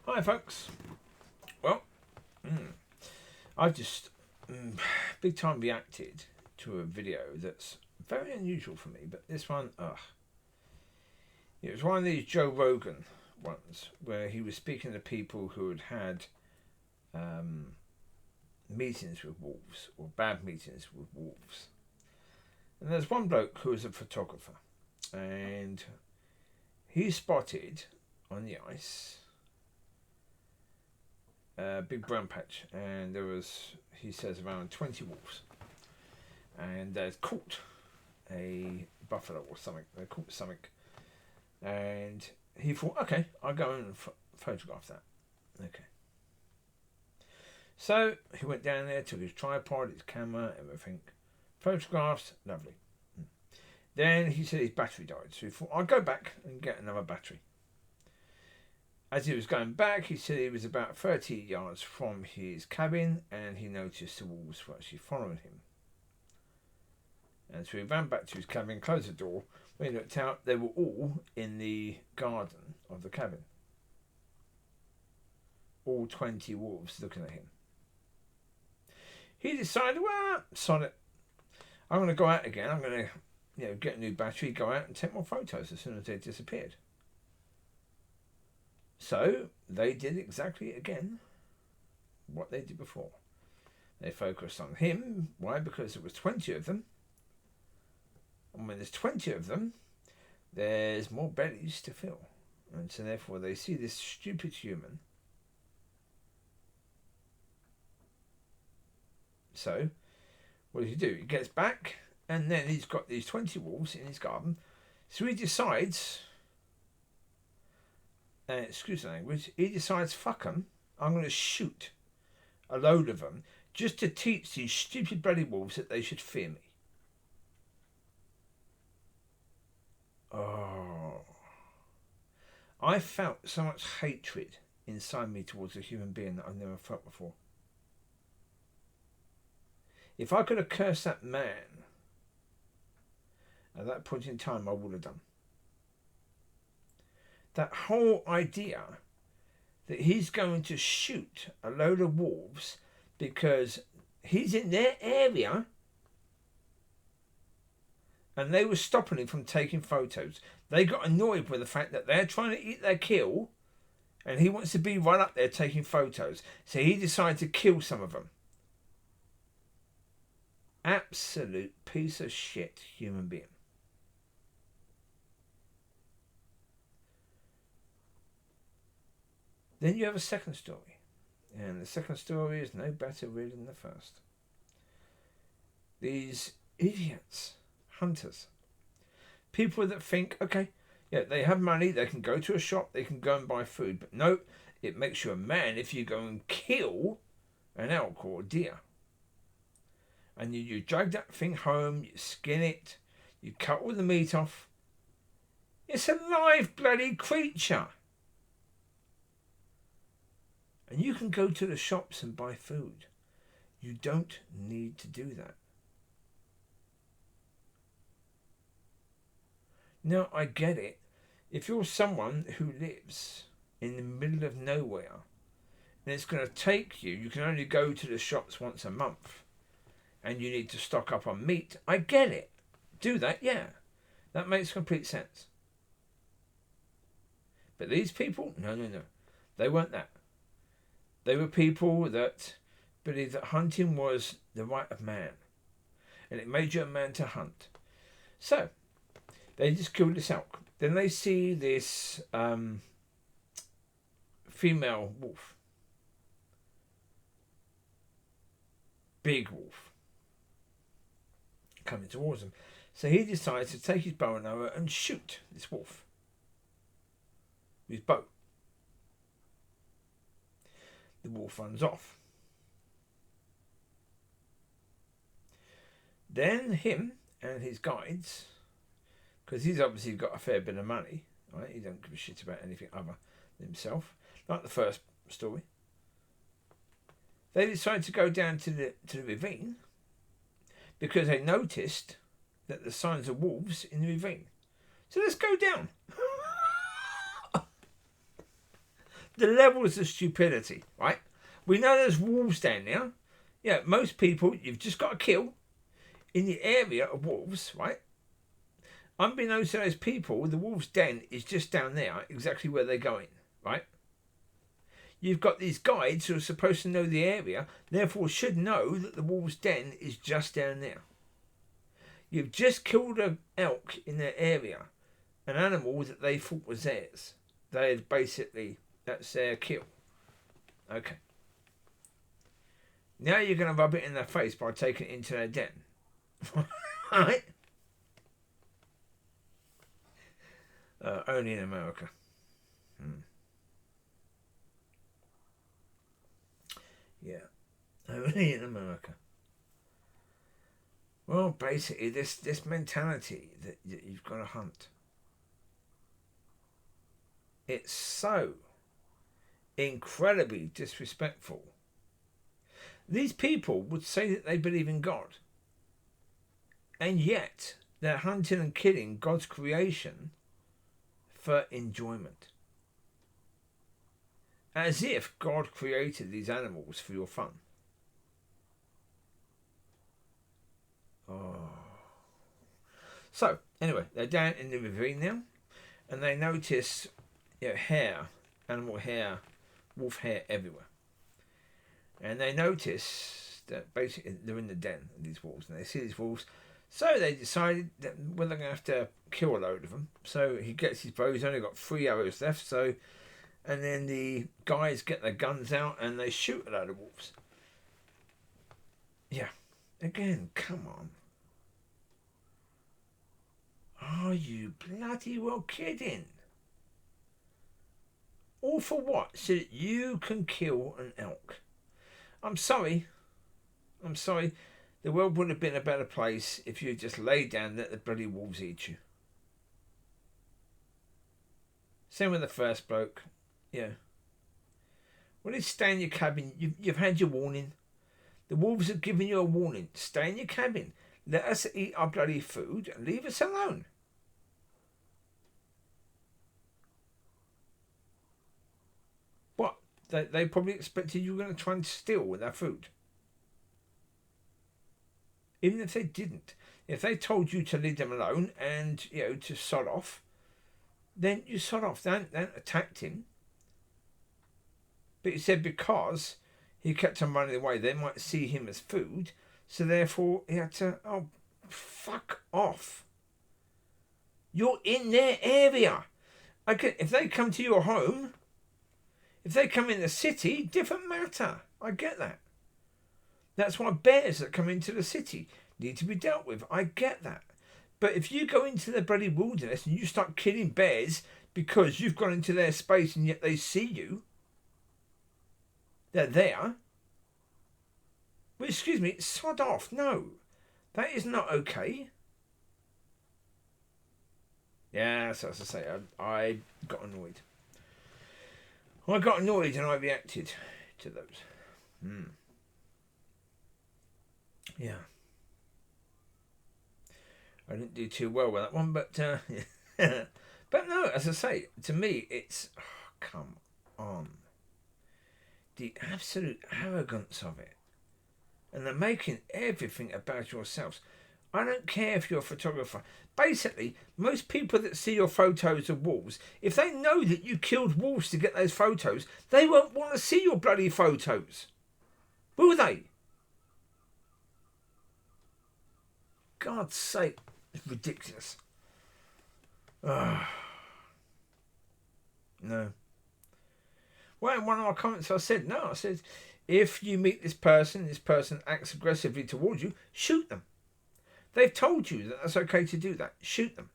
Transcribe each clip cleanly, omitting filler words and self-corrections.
Hi folks. Well, I just big time reacted to a video that's very unusual for me, but this one, it was one of these Joe Rogan ones where he was speaking to people who had meetings with wolves or bad meetings with wolves. And there's one bloke who was a photographer, and he spotted on the ice a big brown patch, and there was, he says, around 20 wolves, and they'd caught a buffalo or something. They caught something, and he thought, okay, I'll go and photograph that. Okay. So he went down there, took his tripod, his camera, everything, photographs, lovely. Then he said his battery died, so he thought, I'll go back and get another battery. As he was going back, he said he was about 30 yards from his cabin, and he noticed the wolves were actually following him. And so he ran back to his cabin, closed the door. When he looked out, they were all in the garden of the cabin. All 20 wolves looking at him. He decided, well, sod it. I'm going to go out again. I'm going to, get a new battery, go out and take more photos as soon as they disappeared. So they did exactly again what they did before. They focused on him. Why? Because there was 20 of them. And when there's 20 of them, there's more bellies to fill. And so therefore they see this stupid human. So what does he do? He gets back, and then he's got these 20 wolves in his garden. So he decides, excuse the language, he decides, fuck them, I'm going to shoot a load of them just to teach these stupid bloody wolves that they should fear me. Oh. I felt so much hatred inside me towards a human being that I've never felt before. If I could have cursed that man at that point in time, I would have done. That whole idea that he's going to shoot a load of wolves because he's in their area and they were stopping him from taking photos. They got annoyed with the fact that they're trying to eat their kill and he wants to be right up there taking photos. So he decided to kill some of them. Absolute piece of shit human being. Then you have a second story. And the second story is no better really than the first. These idiots, hunters, people that think, okay, yeah, they have money, they can go to a shop, they can go and buy food. But no, it makes you a man if you go and kill an elk or a deer. And you drag that thing home, you skin it, you cut all the meat off. It's a live bloody creature. And you can go to the shops and buy food. You don't need to do that. Now, I get it. If you're someone who lives in the middle of nowhere, and it's going to take you can only go to the shops once a month, and you need to stock up on meat, I get it. Do that, yeah. That makes complete sense. But these people, no. They weren't that. They were people that believed that hunting was the right of man. And it made you a man to hunt. So, they just killed this elk. Then they see this female wolf. Big wolf. Coming towards them. So he decides to take his bow and arrow and shoot this wolf. With his bow. The wolf runs off. Then him and his guides, because he's obviously got a fair bit of money, right? He don't give a shit about anything other than himself, like the first story. They decide to go down to the ravine because they noticed that the signs of wolves in the ravine. So let's go down. The levels of stupidity, right? We know there's wolves down there. Yeah, most people you've just got to kill in the area of wolves, right? Unbeknownst to those people, the wolves' den is just down there, exactly where they're going, right? You've got these guides who are supposed to know the area, therefore should know that the wolves' den is just down there. You've just killed an elk in their area, an animal that they thought was theirs. They had basically, that's their kill. Okay. Now you're going to rub it in their face by taking it into their den. Right? Only in America. Yeah. Only in America. Well, basically, this mentality that you've got to hunt. It's so incredibly disrespectful. These people would say that they believe in God. And yet, they're hunting and killing God's creation for enjoyment. As if God created these animals for your fun. Oh. So, anyway, they're down in the ravine now, and they notice hair, animal hair, wolf hair everywhere. And they notice that basically they're in the den of these wolves, and they see these wolves. So they decided that they're going to have to kill a load of them. So he gets his bow. He's only got 3 arrows left. So, and then the guys get their guns out and they shoot a load of wolves. Yeah. Again, come on. Are you bloody well kidding? All for what? So that you can kill an elk. I'm sorry. The world would have been a better place if you just laid down and let the bloody wolves eat you. Same with the first bloke. Yeah. Well, it's stay in your cabin. You've had your warning. The wolves have given you a warning. Stay in your cabin. Let us eat our bloody food and leave us alone. What? They probably expected you were going to try and steal their food. Even if they didn't. If they told you to leave them alone and, to sod off, then you sod off. They hadn't attacked him. But he said because he kept on running away, they might see him as food. So therefore, he had to, fuck off. You're in their area. If they come to your home, if they come in the city, different matter. I get that. That's why bears that come into the city need to be dealt with. I get that. But if you go into the bloody wilderness and you start killing bears because you've gone into their space and yet they see you, they're there. Well, excuse me, sod off. No, that is not okay. Yeah, so as I say, I got annoyed. I got annoyed and I reacted to those. Yeah. I didn't do too well with that one, but but no, as I say, to me, it's come on. The absolute arrogance of it. And they're making everything about yourselves. I don't care if you're a photographer. Basically, most people that see your photos of wolves, if they know that you killed wolves to get those photos, they won't want to see your bloody photos. Will they? God's sake, it's ridiculous. No. Well, in one of my comments I said, if you meet this person acts aggressively towards you, shoot them. They've told you that that's okay to do that. Shoot them.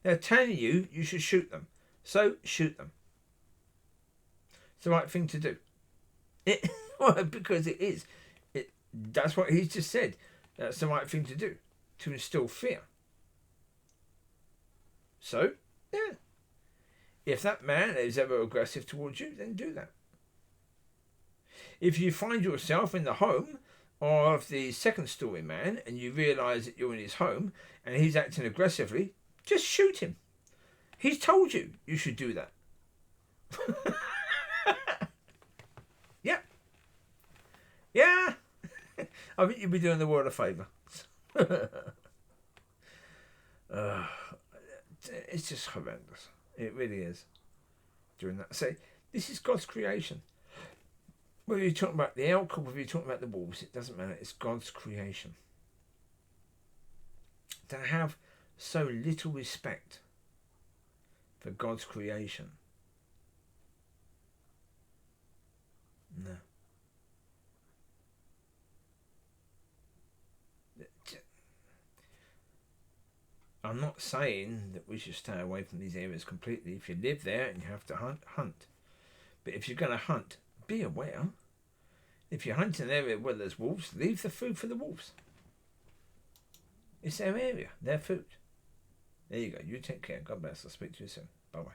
They're telling you you should shoot them. So, shoot them. It's the right thing to do. Because it is. That's what he's just said. That's the right thing to do. To instill fear. So, yeah. If that man is ever aggressive towards you, then do that. If you find yourself in the home of the second story man and you realise that you're in his home and he's acting aggressively, just shoot him. He's told you should do that. I think you'd be doing the world a favour. It's just horrendous. It really is. Doing that. So this is God's creation. Whether you're talking about the elk or whether you're talking about the wolves, it doesn't matter. It's God's creation. To have so little respect for God's creation. No. I'm not saying that we should stay away from these areas completely. If you live there and you have to hunt. But if you're going to hunt, be aware. If you're hunting an area where there's wolves, leave the food for the wolves. It's their area, their food. There you go. You take care. God bless. I'll speak to you soon. Bye-bye.